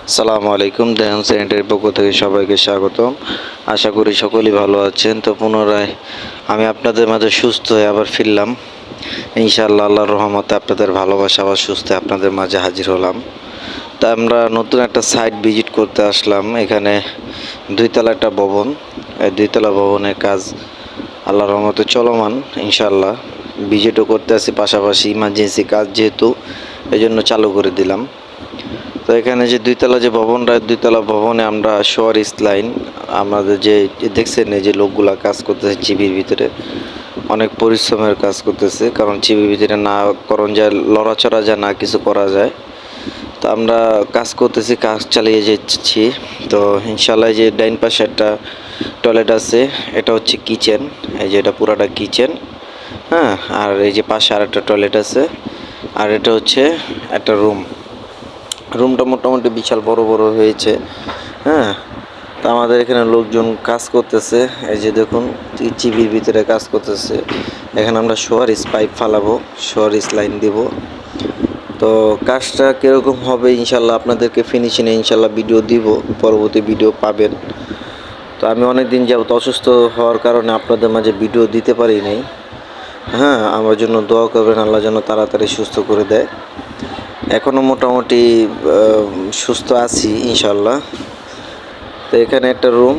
আসসালামু আলাইকুম। দেহান সেন্টারের পক্ষ থেকে সবাইকে স্বাগতম। আশা করি সকলেই ভালো আছেন। তো পুনরায় আমি আপনাদের মাঝে সুস্থ হয়ে আবার ফিরলাম। ইনশাআল্লাহ আল্লাহর রহমতে আপনাদের ভালোবাসা আবার সুস্থ আপনাদের মাঝে হাজির হলাম। তা আমরা নতুন একটা সাইট ভিজিট করতে আসলাম। এখানে দুইতলা একটা ভবন, এই দুইতলা ভবনের কাজ আল্লাহর রহমতে চলমান। ইনশাআল্লাহ ভিজিটও করতে আসি, পাশাপাশি ইমার্জেন্সি কাজ যেহেতু এই জন্য চালু করে দিলাম। তো এখানে যে দুইতলা ভবনে আমরা শোয়ারিস লাইন আমাদের যে দেখছেন, এই যে লোকগুলা কাজ করতেছে চিবির ভিতরে অনেক পরিশ্রমের কাজ করতেছে, কারণ চিবির ভিতরে না করণ যায়, লড়াচড়া যায় না, কিছু করা যায়। তো আমরা কাজ করতেছি, কাজ চালিয়ে যাচ্ছি। তো ইনশাল্লাহ যে ডাইন পাশে একটা টয়লেট আছে, এটা হচ্ছে কিচেন। এই যে এটা পুরাটা কিচেন, হ্যাঁ। আর এই যে পাশে আর একটা টয়লেট আছে, আর এটা হচ্ছে একটা রুমটা মোটামুটি বিশাল বড় হয়েছে, হ্যাঁ। তা আমাদের এখানে লোকজন কাজ করতেছে, এই যে দেখুন চিবির ভিতরে কাজ করতেছে। এখানে আমরা শোয়ারিস পাইপ ফালাবো, শোয়ারিস লাইন দিব। তো কাজটা কীরকম হবে ইনশাল্লাহ আপনাদেরকে ফিনিশিংয়ে ইনশাল্লাহ ভিডিও দিব, পরবর্তী ভিডিও পাবেন। তো আমি অনেক দিন যাবত অসুস্থ হওয়ার কারণে আপনাদের মাঝে ভিডিও দিতে পারি নাই, হ্যাঁ। আমার জন্য দোয়া করবেন, আল্লাহ যেন তাড়াতাড়ি সুস্থ করে দেয়। এখনও মোটামুটি সুস্থ আছি ইনশাল্লাহ। তো এখানে একটা রুম,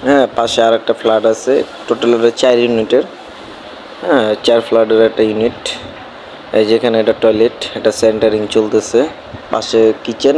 হ্যাঁ, পাশে আর একটা ফ্ল্যাট আছে। টোটাল এটা 4 ইউনিটের, হ্যাঁ, 4 ফ্ল্যাটের একটা ইউনিট। এই যেখানে একটা টয়লেট, এটা সেন্টারিং চলতেছে, পাশে কিচেন।